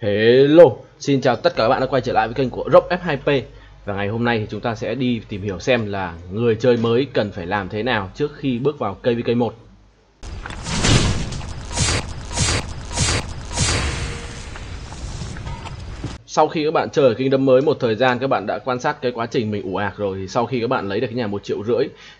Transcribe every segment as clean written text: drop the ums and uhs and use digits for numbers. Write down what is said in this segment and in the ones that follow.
Hello, xin chào tất cả các bạn đã quay trở lại với kênh của Rock F2P. Và ngày hôm nay thì chúng ta sẽ đi tìm hiểu xem là người chơi mới cần phải làm thế nào trước khi bước vào KVK1. Sau khi các bạn chơi ở Kingdom mới một thời gian, các bạn đã quan sát cái quá trình mình ủ ạc rồi, thì sau khi các bạn lấy được cái nhà 1,5 triệu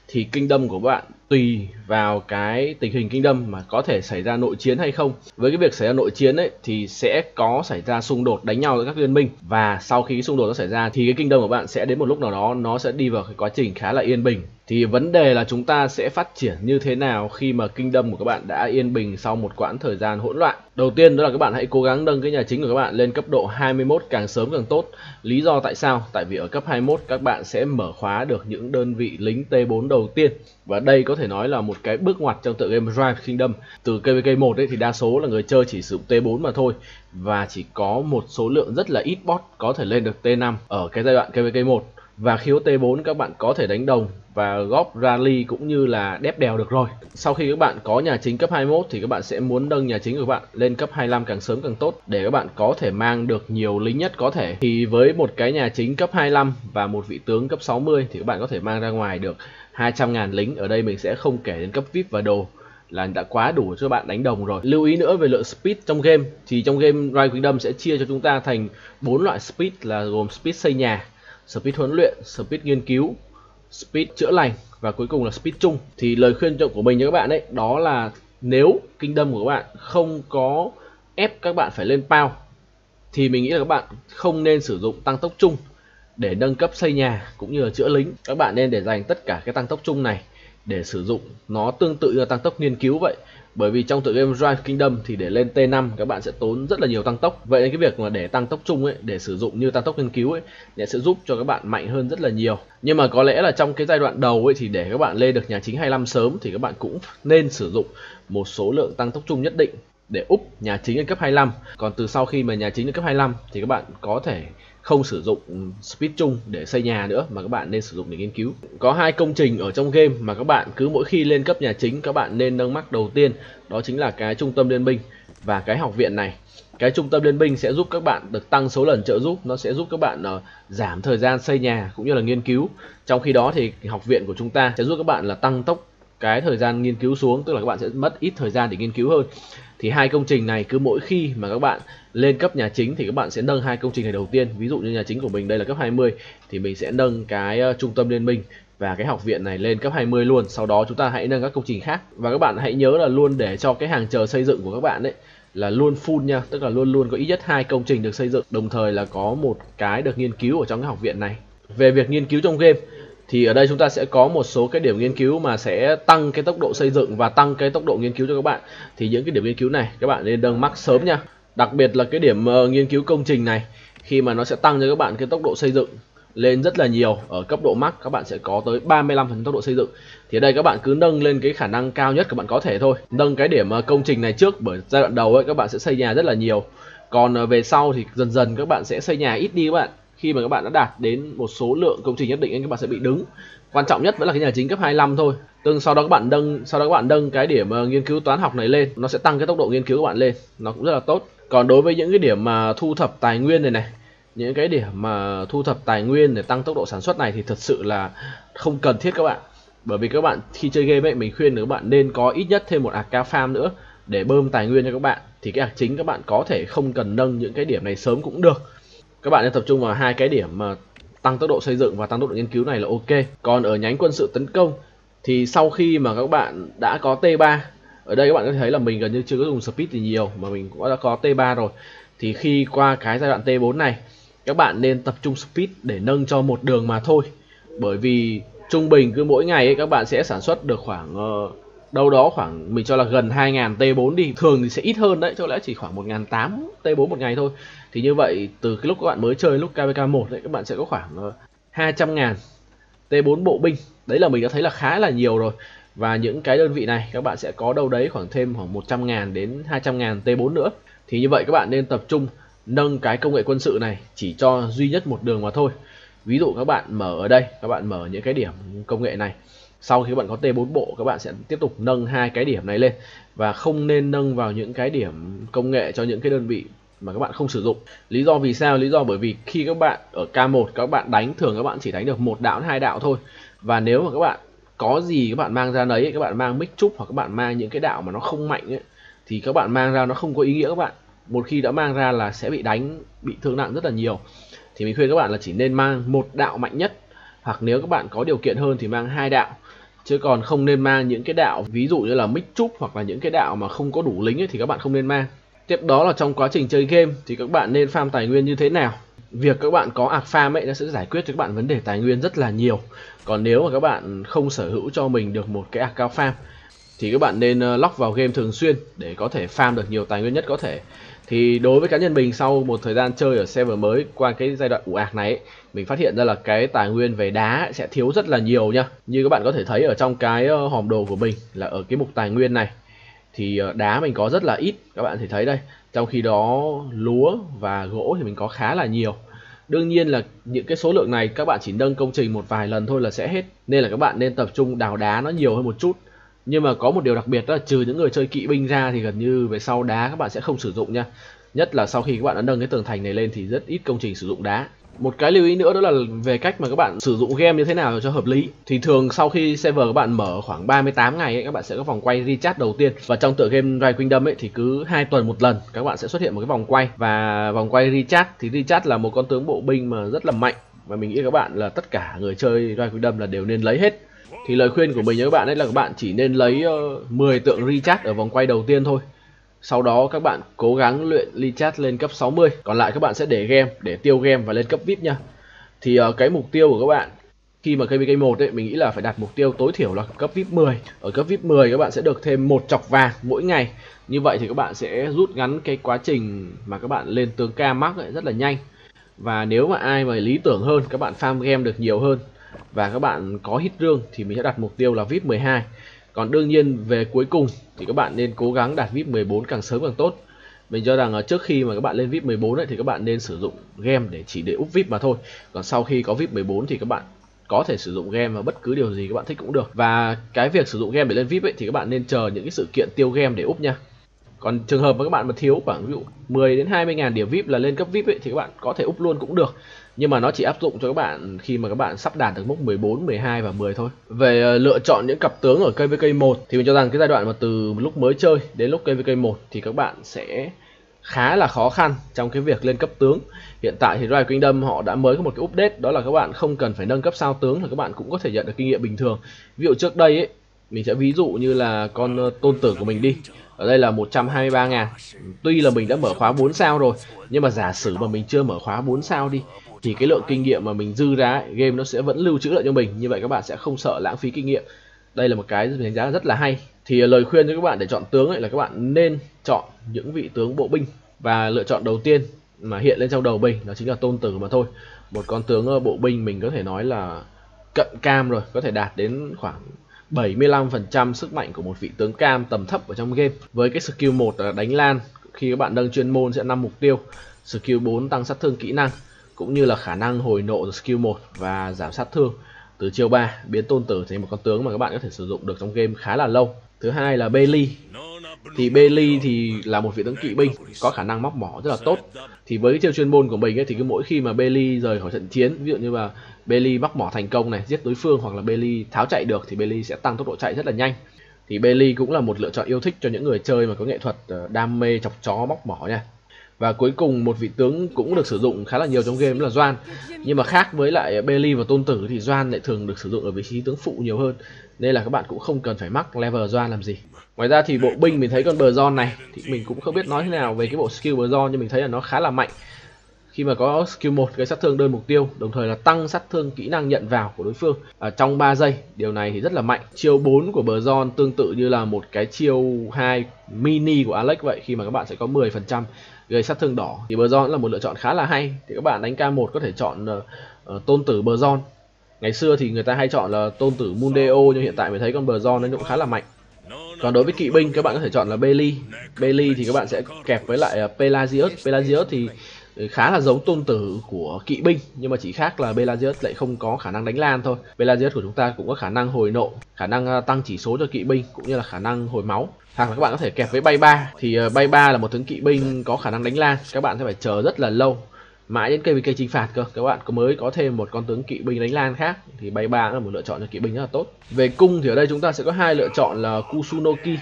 thì Kingdom của các bạn tùy vào cái tình hình Kingdom mà có thể xảy ra nội chiến hay không. Với cái việc xảy ra nội chiến ấy thì sẽ có xảy ra xung đột đánh nhau giữa các liên minh, và sau khi xung đột nó xảy ra thì cái Kingdom của bạn sẽ đến một lúc nào đó nó sẽ đi vào cái quá trình khá là yên bình. Thì vấn đề là chúng ta sẽ phát triển như thế nào khi mà Kingdom của các bạn đã yên bình sau một quãng thời gian hỗn loạn. Đầu tiên đó là các bạn hãy cố gắng nâng cái nhà chính của các bạn lên cấp độ 21 càng sớm càng tốt. Lý do tại sao? Tại vì ở cấp 21 các bạn sẽ mở khóa được những đơn vị lính T4 đầu tiên. Và đây có thể nói là một cái bước ngoặt trong tựa game Rise of Kingdom. Từ KVK1 ấy thì đa số là người chơi chỉ sử dụng T4 mà thôi, và chỉ có một số lượng rất là ít bot có thể lên được T5 ở cái giai đoạn KVK1. Và khi có T4 các bạn có thể đánh đồng và góp rally cũng như là đép đèo được rồi. Sau khi các bạn có nhà chính cấp 21 thì các bạn sẽ muốn nâng nhà chính của các bạn lên cấp 25 càng sớm càng tốt, để các bạn có thể mang được nhiều lính nhất có thể. Thì với một cái nhà chính cấp 25 và một vị tướng cấp 60 thì các bạn có thể mang ra ngoài được 200.000 lính. Ở đây mình sẽ không kể đến cấp VIP và đồ, là đã quá đủ cho bạn đánh đồng rồi. Lưu ý nữa về lượng speed trong game, thì trong game Rise of Kingdom sẽ chia cho chúng ta thành 4 loại speed, là gồm speed xây nhà, speed huấn luyện, speed nghiên cứu, speed chữa lành và cuối cùng là speed chung. Thì lời khuyên của mình cho các bạn ấy đó là nếu Kingdom của các bạn không có ép các bạn phải lên power thì mình nghĩ là các bạn không nên sử dụng tăng tốc chung để nâng cấp xây nhà cũng như là chữa lính. Các bạn nên để dành tất cả cái tăng tốc chung này để sử dụng nó tương tự như là tăng tốc nghiên cứu vậy. Bởi vì trong tựa game Rise of Kingdom thì để lên T5 các bạn sẽ tốn rất là nhiều tăng tốc. Vậy nên cái việc mà để tăng tốc chung ấy, để sử dụng như tăng tốc nghiên cứu ấy, sẽ giúp cho các bạn mạnh hơn rất là nhiều. Nhưng mà có lẽ là trong cái giai đoạn đầu ấy thì để các bạn lên được nhà chính 25 sớm thì các bạn cũng nên sử dụng một số lượng tăng tốc chung nhất định để úp nhà chính lên cấp 25. Còn từ sau khi mà nhà chính lên cấp 25 thì các bạn có thể không sử dụng speed chung để xây nhà nữa, mà các bạn nên sử dụng để nghiên cứu. Có hai công trình ở trong game mà các bạn cứ mỗi khi lên cấp nhà chính các bạn nên nâng mắc đầu tiên, đó chính là cái trung tâm liên minh và cái học viện này. Cái trung tâm liên minh sẽ giúp các bạn được tăng số lần trợ giúp, nó sẽ giúp các bạn giảm thời gian xây nhà cũng như là nghiên cứu. Trong khi đó thì học viện của chúng ta sẽ giúp các bạn là tăng tốc cái thời gian nghiên cứu xuống, tức là các bạn sẽ mất ít thời gian để nghiên cứu hơn. Thì hai công trình này cứ mỗi khi mà các bạn lên cấp nhà chính thì các bạn sẽ nâng hai công trình này đầu tiên. Ví dụ như nhà chính của mình đây là cấp 20 thì mình sẽ nâng cái trung tâm liên minh và cái học viện này lên cấp 20 luôn. Sau đó chúng ta hãy nâng các công trình khác. Và các bạn hãy nhớ là luôn để cho cái hàng chờ xây dựng của các bạn ấy là luôn full nha, tức là luôn luôn có ít nhất 2 công trình được xây dựng, đồng thời là có một cái được nghiên cứu ở trong cái học viện này. Về việc nghiên cứu trong game thì ở đây chúng ta sẽ có một số cái điểm nghiên cứu mà sẽ tăng cái tốc độ xây dựng và tăng cái tốc độ nghiên cứu cho các bạn. Thì những cái điểm nghiên cứu này các bạn nên nâng max sớm nha. Đặc biệt là cái điểm nghiên cứu công trình này, khi mà nó sẽ tăng cho các bạn cái tốc độ xây dựng lên rất là nhiều. Ở cấp độ max các bạn sẽ có tới 35% tốc độ xây dựng. Thì ở đây các bạn cứ nâng lên cái khả năng cao nhất các bạn có thể thôi. Nâng cái điểm công trình này trước, bởi giai đoạn đầu ấy các bạn sẽ xây nhà rất là nhiều. Còn về sau thì dần dần các bạn sẽ xây nhà ít đi các bạn. Khi mà các bạn đã đạt đến một số lượng công trình nhất định các bạn sẽ bị đứng. Quan trọng nhất vẫn là cái nhà chính cấp 25 thôi. Sau đó các bạn nâng cái điểm nghiên cứu toán học này lên, nó sẽ tăng cái tốc độ nghiên cứu của bạn lên, nó cũng rất là tốt. Còn đối với những cái điểm mà thu thập tài nguyên này, những cái điểm mà thu thập tài nguyên để tăng tốc độ sản xuất này thì thật sự là không cần thiết các bạn. Bởi vì các bạn khi chơi game ấy, mình khuyên các bạn nên có ít nhất thêm một AK farm nữa để bơm tài nguyên cho các bạn. Thì cái ạc chính các bạn có thể không cần nâng những cái điểm này sớm cũng được. Các bạn nên tập trung vào hai cái điểm mà tăng tốc độ xây dựng và tăng tốc độ nghiên cứu này là ok. Còn ở nhánh quân sự tấn công thì sau khi mà các bạn đã có T3, ở đây các bạn có thể thấy là mình gần như chưa có dùng speed thì nhiều mà mình cũng đã có T3 rồi. Thì khi qua cái giai đoạn T4 này các bạn nên tập trung speed để nâng cho một đường mà thôi. Bởi vì trung bình cứ mỗi ngày ấy, các bạn sẽ sản xuất được khoảng đâu đó khoảng mình cho là gần 2.000 T4 đi. Thường thì sẽ ít hơn đấy, cho lẽ chỉ khoảng 1.800 T4 một ngày thôi. Thì như vậy từ cái lúc các bạn mới chơi lúc KVK1 đấy, các bạn sẽ có khoảng 200.000 T4 bộ binh. Đấy là mình đã thấy là khá là nhiều rồi. Và những cái đơn vị này các bạn sẽ có đâu đấy khoảng thêm khoảng 100.000 đến 200.000 T4 nữa. Thì như vậy các bạn nên tập trung nâng cái công nghệ quân sự này chỉ cho duy nhất một đường mà thôi. Ví dụ các bạn mở ở đây, các bạn mở những cái điểm công nghệ này. Sau khi các bạn có T4 bộ, các bạn sẽ tiếp tục nâng hai cái điểm này lên. Và không nên nâng vào những cái điểm công nghệ cho những cái đơn vị mà các bạn không sử dụng. Lý do vì sao? Lý do bởi vì khi các bạn ở K1 các bạn đánh, thường các bạn chỉ đánh được 1 đạo 2 đạo thôi. Và nếu mà các bạn có gì các bạn mang ra đấy, các bạn mang mic trúc hoặc các bạn mang những cái đạo mà nó không mạnh ấy, thì các bạn mang ra nó không có ý nghĩa các bạn. Một khi đã mang ra là sẽ bị đánh, bị thương nặng rất là nhiều. Thì mình khuyên các bạn là chỉ nên mang 1 đạo mạnh nhất, hoặc nếu các bạn có điều kiện hơn thì mang 2 đạo. Chứ còn không nên mang những cái đạo ví dụ như là mic trúc hoặc là những cái đạo mà không có đủ lính ấy, thì các bạn không nên mang. Tiếp đó là trong quá trình chơi game thì các bạn nên farm tài nguyên như thế nào. Việc các bạn có ạc farm ấy nó sẽ giải quyết cho các bạn vấn đề tài nguyên rất là nhiều. Còn nếu mà các bạn không sở hữu cho mình được một cái ạc cao farm thì các bạn nên lock vào game thường xuyên để có thể farm được nhiều tài nguyên nhất có thể. Thì đối với cá nhân mình, sau một thời gian chơi ở server mới qua cái giai đoạn ủ ạc này ấy, mình phát hiện ra là cái tài nguyên về đá sẽ thiếu rất là nhiều nha. Như các bạn có thể thấy ở trong cái hòm đồ của mình là ở cái mục tài nguyên này thì đá mình có rất là ít, các bạn thể thấy đây. Trong khi đó lúa và gỗ thì mình có khá là nhiều. Đương nhiên là những cái số lượng này các bạn chỉ nâng công trình một vài lần thôi là sẽ hết, nên là các bạn nên tập trung đào đá nó nhiều hơn một chút. Nhưng mà có một điều đặc biệt đó là trừ những người chơi kỵ binh ra thì gần như về sau đá các bạn sẽ không sử dụng nha. Nhất là sau khi các bạn đã nâng cái tường thành này lên thì rất ít công trình sử dụng đá. Một cái lưu ý nữa đó là về cách mà các bạn sử dụng game như thế nào cho hợp lý. Thì thường sau khi server các bạn mở khoảng 38 ngày ấy, các bạn sẽ có vòng quay recharge đầu tiên. Và trong tựa game Rise of Kingdom ấy thì cứ 2 tuần một lần các bạn sẽ xuất hiện một cái vòng quay. Và vòng quay recharge thì recharge là một con tướng bộ binh mà rất là mạnh, và mình nghĩ các bạn là tất cả người chơi Rise of Kingdom là đều nên lấy hết. Thì lời khuyên của mình với các bạn ấy là các bạn chỉ nên lấy 10 tượng recharge ở vòng quay đầu tiên thôi. Sau đó các bạn cố gắng luyện recharge lên cấp 60. Còn lại các bạn sẽ để game, để tiêu game và lên cấp VIP nha. Thì cái mục tiêu của các bạn khi mà KVK 1 ấy, mình nghĩ là phải đặt mục tiêu tối thiểu là cấp VIP 10. Ở cấp VIP 10 các bạn sẽ được thêm 1 chọc vàng mỗi ngày. Như vậy thì các bạn sẽ rút ngắn cái quá trình mà các bạn lên tướng K max ấy rất là nhanh. Và nếu mà ai mà lý tưởng hơn, các bạn farm game được nhiều hơn và các bạn có hit rương thì mình sẽ đặt mục tiêu là VIP 12. Còn đương nhiên về cuối cùng thì các bạn nên cố gắng đạt VIP 14 càng sớm càng tốt. Mình cho rằng trước khi mà các bạn lên VIP 14 ấy, thì các bạn nên sử dụng game để chỉ để úp VIP mà thôi. Còn sau khi có VIP 14 thì các bạn có thể sử dụng game và bất cứ điều gì các bạn thích cũng được. Và cái việc sử dụng game để lên VIP ấy, thì các bạn nên chờ những cái sự kiện tiêu game để úp nha. Còn trường hợp mà các bạn mà thiếu khoảng ví dụ 10 đến 20 ngàn điểm VIP là lên cấp VIP ấy, thì các bạn có thể úp luôn cũng được. Nhưng mà nó chỉ áp dụng cho các bạn khi mà các bạn sắp đạt được mốc 14, 12 và 10 thôi. Về lựa chọn những cặp tướng ở KVK 1 thì mình cho rằng cái giai đoạn mà từ lúc mới chơi đến lúc KVK 1 thì các bạn sẽ khá là khó khăn trong cái việc lên cấp tướng. Hiện tại thì Rise of Kingdom họ đã mới có một cái update, đó là các bạn không cần phải nâng cấp sao tướng là các bạn cũng có thể nhận được kinh nghiệm bình thường. Ví dụ trước đây ấy, mình sẽ ví dụ như là con tôn tử của mình đi. Ở đây là 123.000. Tuy là mình đã mở khóa 4 sao rồi, nhưng mà giả sử mà mình chưa mở khóa 4 sao đi thì cái lượng kinh nghiệm mà mình dư ra ấy, game nó sẽ vẫn lưu trữ lại cho mình. Như vậy các bạn sẽ không sợ lãng phí kinh nghiệm. Đây là một cái mình đánh giá rất là hay. Thì lời khuyên cho các bạn để chọn tướng ấy là các bạn nên chọn những vị tướng bộ binh. Và lựa chọn đầu tiên mà hiện lên trong đầu mình đó chính là tôn tử mà thôi. Một con tướng bộ binh mình có thể nói là cận cam rồi, có thể đạt đến khoảng 75% sức mạnh của một vị tướng cam tầm thấp ở trong game. Với cái skill 1 là đánh lan, khi các bạn nâng chuyên môn sẽ 5 mục tiêu. Skill 4 tăng sát thương kỹ năng, cũng như là khả năng hồi nộ skill 1 và giảm sát thương từ chiêu 3, biến tôn tử thành một con tướng mà các bạn có thể sử dụng được trong game khá là lâu. Thứ hai là Bailey. Thì Bailey thì là một vị tướng kỵ binh có khả năng móc mỏ rất là tốt. Thì với cái chiêu chuyên môn của mình ấy, thì cứ mỗi khi mà Bailey rời khỏi trận chiến, ví dụ như là Bailey móc mỏ thành công này, giết đối phương, hoặc là Bailey tháo chạy được thì Bailey sẽ tăng tốc độ chạy rất là nhanh. Thì Bailey cũng là một lựa chọn yêu thích cho những người chơi mà có nghệ thuật đam mê chọc chó móc mỏ nha. Và cuối cùng một vị tướng cũng được sử dụng khá là nhiều trong game là Doan. Nhưng mà khác với lại Bailey và tôn tử thì Doan lại thường được sử dụng ở vị trí tướng phụ nhiều hơn, nên là các bạn cũng không cần phải mắc level Doan làm gì. Ngoài ra thì bộ binh mình thấy con bờ giòn này thì mình cũng không biết nói thế nào về cái bộ skill bờ giòn, nhưng mình thấy là nó khá là mạnh. Khi mà có skill 1 gây sát thương đơn mục tiêu, đồng thời là tăng sát thương kỹ năng nhận vào của đối phương trong 3 giây. Điều này thì rất là mạnh. Chiêu 4 của bờ giòn tương tự như là một cái chiêu 2 mini của Alex vậy, khi mà các bạn sẽ có 10% gây sát thương đỏ. Thì bờ giòn là một lựa chọn khá là hay. Thì các bạn đánh K1 có thể chọn tôn tử bờ giòn. Ngày xưa thì người ta hay chọn là tôn tử Mundeo, nhưng hiện tại mình thấy con bờ giòn nó cũng khá là mạnh. Còn đối với kỵ binh các bạn có thể chọn là Bailey. Bailey thì các bạn sẽ kẹp với lại Pelagius. Pelagius thì khá là giống tôn tử của kỵ binh, nhưng mà chỉ khác là Pelagius lại không có khả năng đánh lan thôi. Pelagius của chúng ta cũng có khả năng hồi nộ, khả năng tăng chỉ số cho kỵ binh cũng như là khả năng hồi máu. Hoặc là các bạn có thể kẹp với bay 3, thì bay 3 là một tướng kỵ binh có khả năng đánh lan, các bạn sẽ phải chờ rất là lâu, mãi đến KVK chinh phạt cơ các bạn mới có thêm một con tướng kỵ binh đánh lan khác, thì bay 3 là một lựa chọn cho kỵ binh rất là tốt. Về cung thì ở đây chúng ta sẽ có hai lựa chọn là Kusunoki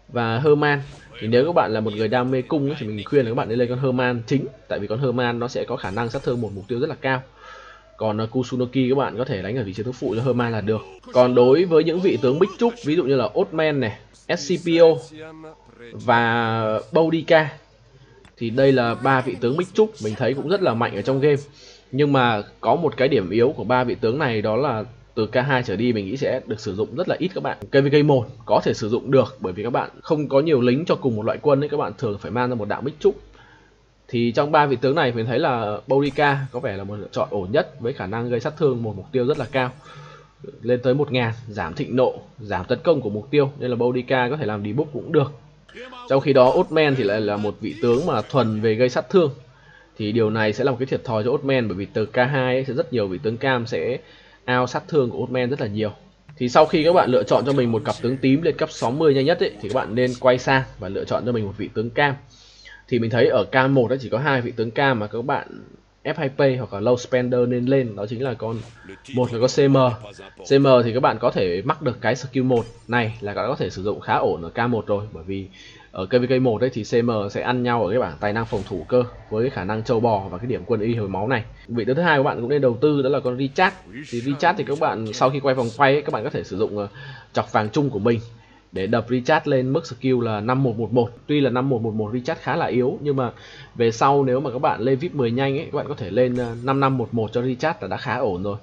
và Herman. Thì nếu các bạn là một người đam mê cung thì mình khuyên là các bạn nên lên con Herman chính, tại vì con Herman nó sẽ có khả năng sát thương một mục tiêu rất là cao. Còn Kusunoki các bạn có thể đánh ở vị trí tướng phụ cho Herman là được. Còn đối với những vị tướng bích trúc, ví dụ như là Othman này, SCPO và Boudica, thì đây là ba vị tướng bích trúc mình thấy cũng rất là mạnh ở trong game. Nhưng mà có một cái điểm yếu của ba vị tướng này, đó là từ K2 trở đi mình nghĩ sẽ được sử dụng rất là ít các bạn. KVK 1 có thể sử dụng được bởi vì các bạn không có nhiều lính cho cùng một loại quân ấy, các bạn thường phải mang ra một đạo bích trúc. Thì trong ba vị tướng này mình thấy là Boudica có vẻ là một lựa chọn ổn nhất, với khả năng gây sát thương một mục tiêu rất là cao, lên tới 1000, giảm thịnh nộ, giảm tấn công của mục tiêu, nên là Boudica có thể làm debuff cũng được. Trong khi đó Othman thì lại là một vị tướng mà thuần về gây sát thương, thì điều này sẽ là một cái thiệt thòi cho Othman, bởi vì từ K2 ấy, sẽ rất nhiều vị tướng cam sẽ out sát thương của Othman rất là nhiều. Thì sau khi các bạn lựa chọn cho mình một cặp tướng tím lên cấp 60 nhanh nhất ấy, thì các bạn nên quay sang và lựa chọn cho mình một vị tướng cam. Thì mình thấy ở K1 ấy chỉ có hai vị tướng cam mà các bạn F2P hoặc là low spender nên lên, đó chính là một là con CM. CM thì các bạn có thể mắc được cái skill 1 này là các bạn có thể sử dụng khá ổn ở K1 rồi, bởi vì ở KVK 1 ấy thì CM sẽ ăn nhau ở cái bảng tài năng phòng thủ cơ, với cái khả năng châu bò và cái điểm quân y hồi máu này. Vị tướng thứ hai các bạn cũng nên đầu tư, đó là con Richard. Thì Richard thì các bạn sau khi quay vòng quay ấy, các bạn có thể sử dụng chọc vàng chung của mình để đập Richard lên mức skill là 5111. Tuy là 5111 Richard khá là yếu, nhưng mà về sau nếu mà các bạn lên VIP 10 nhanh ấy, các bạn có thể lên 5511 cho Richard là đã khá ổn rồi.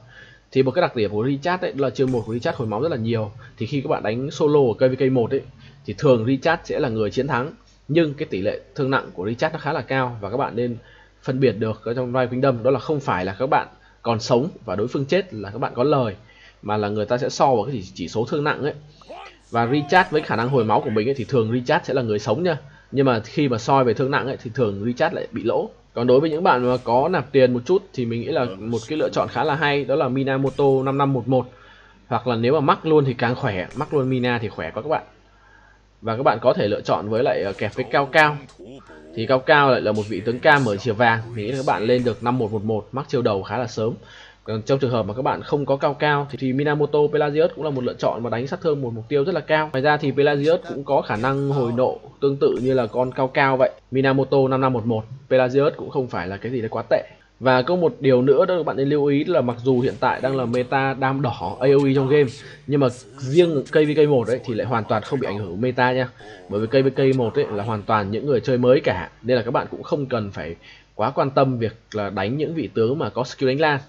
Thì một cái đặc điểm của Richard ấy là chương 1 của Richard hồi máu rất là nhiều. Thì khi các bạn đánh solo ở KVK 1 ấy thì thường Richard sẽ là người chiến thắng, nhưng cái tỷ lệ thương nặng của Richard nó khá là cao, và các bạn nên phân biệt được ở trong vai Kingdom, đó là không phải là các bạn còn sống và đối phương chết là các bạn có lời, mà là người ta sẽ so vào cái chỉ số thương nặng ấy. Và Richard với khả năng hồi máu của mình ấy, thì thường Richard sẽ là người sống nha, nhưng mà khi mà soi về thương nặng ấy, thì thường Richard lại bị lỗ. Còn đối với những bạn mà có nạp tiền một chút thì mình nghĩ là một cái lựa chọn khá là hay, đó là Minamoto 5511, hoặc là nếu mà mắc luôn thì càng khỏe, mắc luôn Mina thì khỏe quá các bạn. Và các bạn có thể lựa chọn với lại kẹp với Cao Cao. Thì Cao Cao lại là một vị tướng cam ở chìa vàng, mình nghĩ là các bạn lên được 5111 mắc chiêu đầu khá là sớm. Còn trong trường hợp mà các bạn không có Cao Cao thì Minamoto Pelagius cũng là một lựa chọn mà đánh sát thương một mục tiêu rất là cao. Ngoài ra thì Pelagius cũng có khả năng hồi nộ tương tự như là con Cao Cao vậy. Minamoto 5511, Pelagius cũng không phải là cái gì đấy quá tệ. Và có một điều nữa đó các bạn nên lưu ý là mặc dù hiện tại đang là meta đam đỏ AoE trong game, nhưng mà riêng KVK 1 ấy thì lại hoàn toàn không bị ảnh hưởng của meta nha. Bởi vì KVK 1 ấy là hoàn toàn những người chơi mới cả, nên là các bạn cũng không cần phải quá quan tâm việc là đánh những vị tướng mà có skill đánh lan.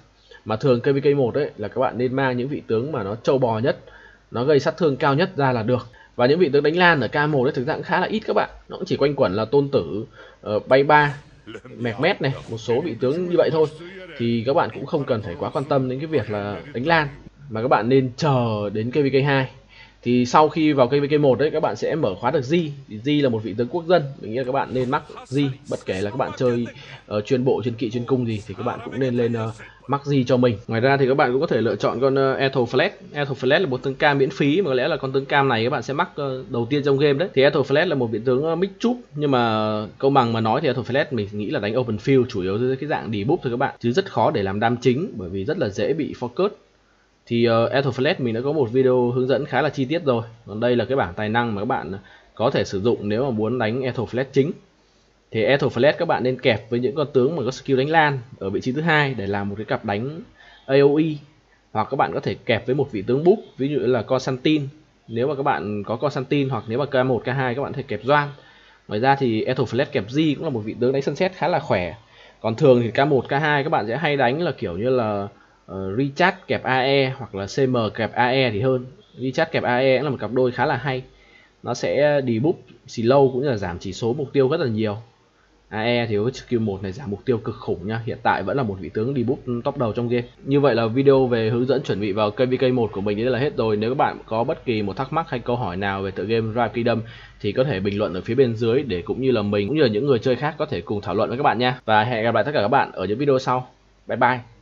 Mà thường KVK 1 ấy là các bạn nên mang những vị tướng mà nó trâu bò nhất, nó gây sát thương cao nhất ra là được. Và những vị tướng đánh lan ở K1 ấy thực ra cũng khá là ít các bạn, nó cũng chỉ quanh quẩn là tôn tử, bay 3, mẹt này, một số vị tướng như vậy thôi. Thì các bạn cũng không cần phải quá quan tâm đến cái việc là đánh lan, mà các bạn nên chờ đến KVK 2. Thì sau khi vào KVK 1 đấy các bạn sẽ mở khóa được G. G là một vị tướng quốc dân, mình nghĩ là các bạn nên mắc G, bất kể là các bạn chơi chuyên bộ, chuyên kỵ, chuyên cung gì thì các bạn cũng nên lên mắc G cho mình. Ngoài ra thì các bạn cũng có thể lựa chọn con Ethelflaed. Ethelflaed là một tướng cam miễn phí, mà có lẽ là con tướng cam này các bạn sẽ mắc đầu tiên trong game đấy. Thì Ethelflaed là một vị tướng mix chup, nhưng mà công bằng mà nói thì Ethelflaed mình nghĩ là đánh open field chủ yếu dưới cái dạng debuff thôi các bạn, chứ rất khó để làm đam chính, bởi vì rất là dễ bị focus. Thì Ethelflaed mình đã có một video hướng dẫn khá là chi tiết rồi. Còn đây là cái bảng tài năng mà các bạn có thể sử dụng nếu mà muốn đánh Ethelflaed chính. Thì Ethelflaed các bạn nên kẹp với những con tướng mà có skill đánh lan ở vị trí thứ hai để làm một cái cặp đánh AoE, hoặc các bạn có thể kẹp với một vị tướng búp, ví dụ là Constantine nếu mà các bạn có Constantine, hoặc nếu mà K1, K2 các bạn có thể kẹp Doan. Ngoài ra thì Ethelflaed kẹp G cũng là một vị tướng đánh Sunset khá là khỏe. Còn thường thì K1, K2 các bạn sẽ hay đánh là kiểu như là Richard kẹp AE hoặc là CM kẹp AE thì hơn. Richard kẹp AE cũng là một cặp đôi khá là hay, nó sẽ debuff slow cũng như là giảm chỉ số mục tiêu rất là nhiều. AE thì với skill 1 này giảm mục tiêu cực khủng nha, hiện tại vẫn là một vị tướng debuff top đầu trong game. Như vậy là video về hướng dẫn chuẩn bị vào KVK 1 của mình đến đây là hết rồi. Nếu các bạn có bất kỳ một thắc mắc hay câu hỏi nào về tựa game Rise of Kingdom thì có thể bình luận ở phía bên dưới để cũng như là mình cũng như là những người chơi khác có thể cùng thảo luận với các bạn nha. Và hẹn gặp lại tất cả các bạn ở những video sau. Bye bye.